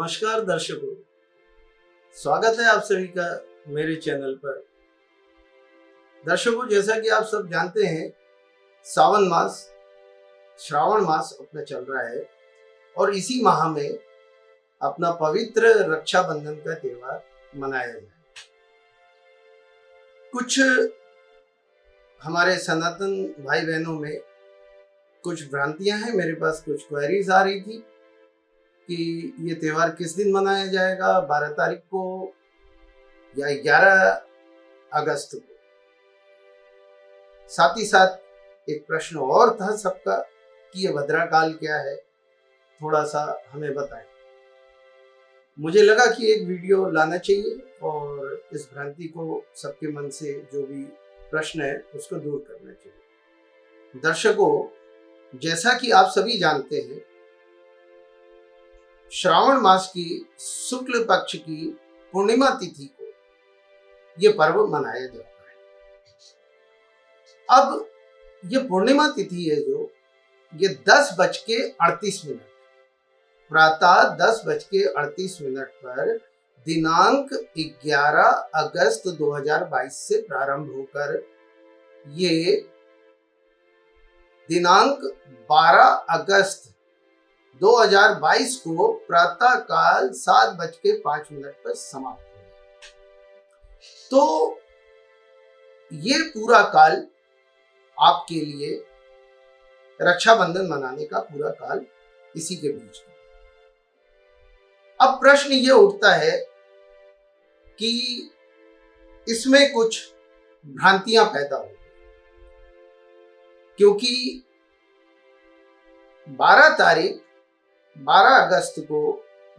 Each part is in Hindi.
नमस्कार दर्शकों, स्वागत है आप सभी का मेरे चैनल पर। दर्शकों, जैसा कि आप सब जानते हैं, श्रावण मास अपना चल रहा है और इसी माह में अपना पवित्र रक्षाबंधन का त्योहार मनाया जाए। कुछ हमारे सनातन भाई बहनों में कुछ भ्रांतियां हैं। मेरे पास कुछ क्वेरीज आ रही थी कि ये त्यौहार किस दिन मनाया जाएगा, 12 तारीख को या 11 अगस्त को। साथ ही साथ एक प्रश्न और था सबका कि ये भद्रा काल क्या है, थोड़ा सा हमें बताएं। मुझे लगा कि एक वीडियो लाना चाहिए और इस भ्रांति को सबके मन से जो भी प्रश्न है उसको दूर करना चाहिए। दर्शकों, जैसा कि आप सभी जानते हैं, श्रावण मास की शुक्ल पक्ष की पूर्णिमा तिथि को ये पर्व मनाया जाता है। अब ये पूर्णिमा तिथि है जो ये 10:38 प्रातः 10:38 पर दिनांक 11 अगस्त 2022 से प्रारंभ होकर ये दिनांक 12 अगस्त 2022 को प्रातः काल 7:05 पर समाप्त हुआ। तो ये पूरा काल आपके लिए रक्षाबंधन मनाने का पूरा काल इसी के बीच में। अब प्रश्न ये उठता है कि इसमें कुछ भ्रांतियां पैदा हो गई, क्योंकि 12 अगस्त को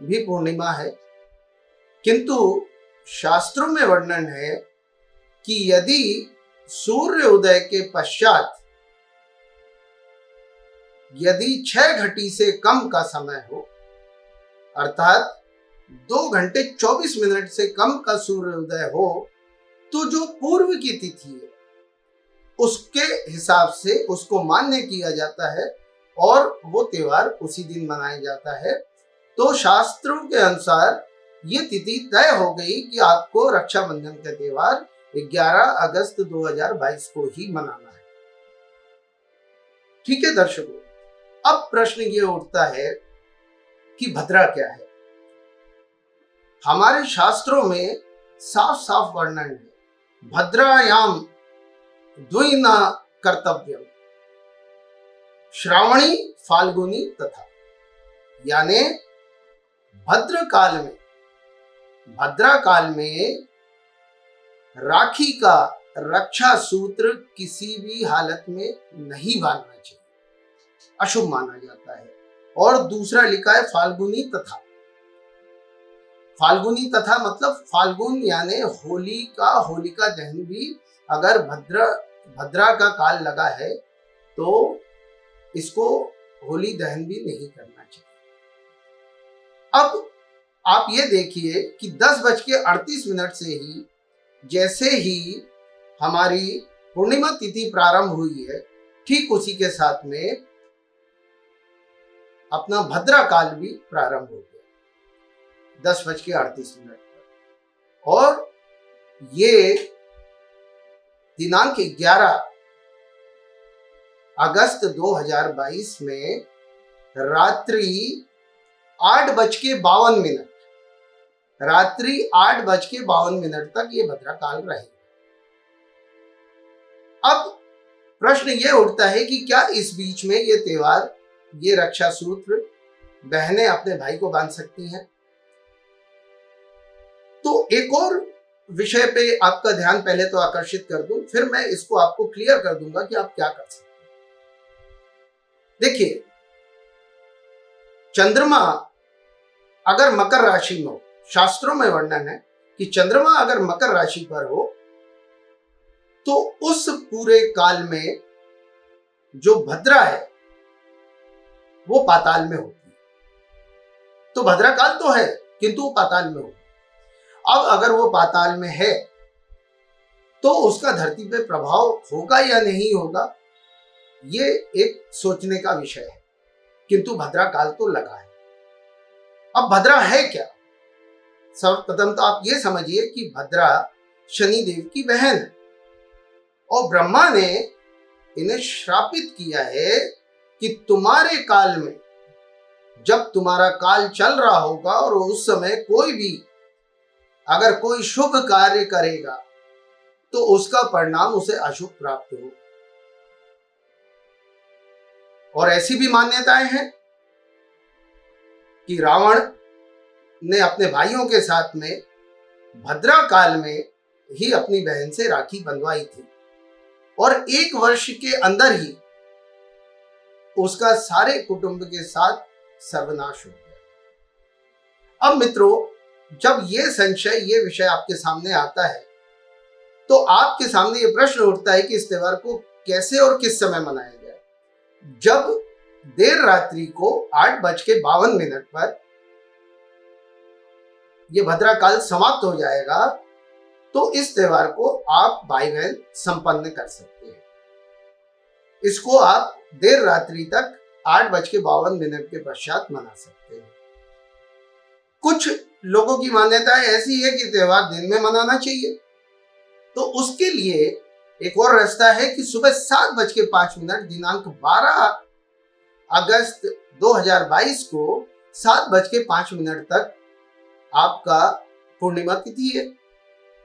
भी पूर्णिमा है, किंतु शास्त्रों में वर्णन है कि यदि सूर्य उदय के पश्चात यदि 6 घटी से कम का समय हो, अर्थात 2 घंटे 24 मिनट से कम का सूर्य उदय हो, तो जो पूर्व की तिथि है उसके हिसाब से उसको मान्य किया जाता है और वो त्योहार उसी दिन मनाया जाता है। तो शास्त्रों के अनुसार ये तिथि तय हो गई कि आपको रक्षाबंधन का त्योहार 11 अगस्त 2022 को ही मनाना है। ठीक है दर्शकों, अब प्रश्न ये उठता है कि भद्रा क्या है। हमारे शास्त्रों में साफ साफ वर्णन है, भद्रायाम द्विना कर्तव्यम, श्रावणी फाल्गुनी तथा, यानी भद्रा काल में राखी का रक्षा सूत्र किसी भी हालत में नहीं बांधना चाहिए, अशुभ माना जाता है। और दूसरा लिखा है फाल्गुनी तथा। फाल्गुनी तथा मतलब फाल्गुन यानी होलिका दहन भी अगर भद्रा का काल लगा है तो इसको होली दहन भी नहीं करना चाहिए। अब आप ये देखिए कि 10:38 से ही जैसे ही हमारी पूर्णिमा तिथि प्रारंभ हुई है, ठीक उसी के साथ में अपना भद्रा काल भी प्रारंभ हो गया 10:38 पर। और ये दिनांक 11 अगस्त 2022 में रात्रि 8:52 तक ये भद्रा काल रहेगा। अब प्रश्न ये उठता है कि क्या इस बीच में ये त्योहार, ये रक्षा सूत्र बहनें अपने भाई को बांध सकती हैं? तो एक और विषय पे आपका ध्यान पहले तो आकर्षित कर दूं, फिर मैं इसको आपको क्लियर कर दूंगा कि आप क्या कर सकते हैं। देखिए, चंद्रमा अगर मकर राशि में हो, शास्त्रों में वर्णन है कि चंद्रमा अगर मकर राशि पर हो तो उस पूरे काल में जो भद्रा है वो पाताल में होती है। तो भद्रा काल तो है किंतु वो पाताल में होती है। अब अगर वो पाताल में है तो उसका धरती पे प्रभाव होगा या नहीं होगा, ये एक सोचने का विषय है, किंतु भद्रा काल तो लगा है। अब भद्रा है क्या? सर्वप्रथम तो आप ये समझिए कि भद्रा शनिदेव की बहन है और ब्रह्मा ने इन्हें श्रापित किया है कि तुम्हारे काल में, जब तुम्हारा काल चल रहा होगा और उस समय कोई भी अगर कोई शुभ कार्य करेगा तो उसका परिणाम उसे अशुभ प्राप्त हो। और ऐसी भी मान्यताएं हैं कि रावण ने अपने भाइयों के साथ में भद्रा काल में ही अपनी बहन से राखी बंधवाई थी और 1 वर्ष के अंदर ही उसका सारे कुटुंब के साथ सर्वनाश हो गया। अब मित्रों, जब ये संशय, ये विषय आपके सामने आता है तो आपके सामने ये प्रश्न उठता है कि इस त्योहार को कैसे और किस समय मनाया जाए। जब देर रात्रि को 8:52 पर ये भद्रा काल समाप्त हो जाएगा तो इस त्योहार को आप भाई बहन संपन्न कर सकते हैं। इसको आप देर रात्रि तक 8:52 के पश्चात मना सकते हैं। कुछ लोगों की मान्यताएं ऐसी है कि त्योहार दिन में मनाना चाहिए, तो उसके लिए एक और रास्ता है कि सुबह 7:05 दिनांक 12 अगस्त 2022 को 7:05 तक आपका पूर्णिमा तिथि है।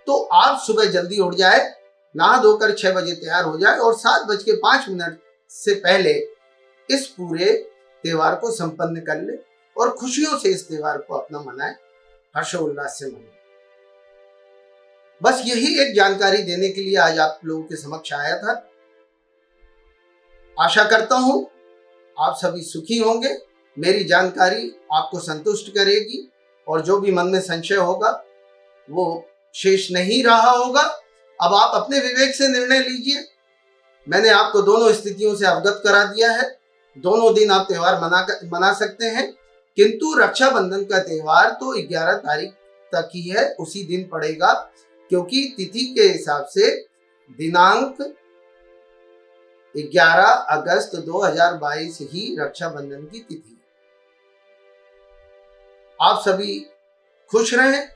तो आप सुबह जल्दी उठ जाए, नहा धोकर 6 बजे तैयार हो जाए और 7:05 से पहले इस पूरे त्योहार को संपन्न कर ले और खुशियों से इस त्योहार को अपना मनाए, हर्षोल्लास से मनाए। बस यही एक जानकारी देने के लिए आज आप लोगों के समक्ष आया था। आशा करता हूं आप सभी सुखी होंगे, मेरी जानकारी आपको संतुष्ट करेगी और जो भी मन में संशय होगा वो शेष नहीं रहा होगा। अब आप अपने विवेक से निर्णय लीजिए। मैंने आपको दोनों स्थितियों से अवगत करा दिया है। दोनों दिन आप त्योहार मना सकते हैं, किंतु रक्षाबंधन का त्योहार तो 11 तारीख तक ही है, उसी दिन पड़ेगा, क्योंकि तिथि के हिसाब से दिनांक 11 अगस्त 2022 ही रक्षाबंधन की तिथि है। आप सभी खुश रहें,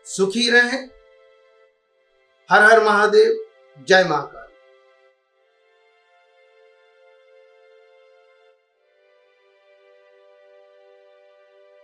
सुखी रहें। हर हर महादेव, जय महाकाल।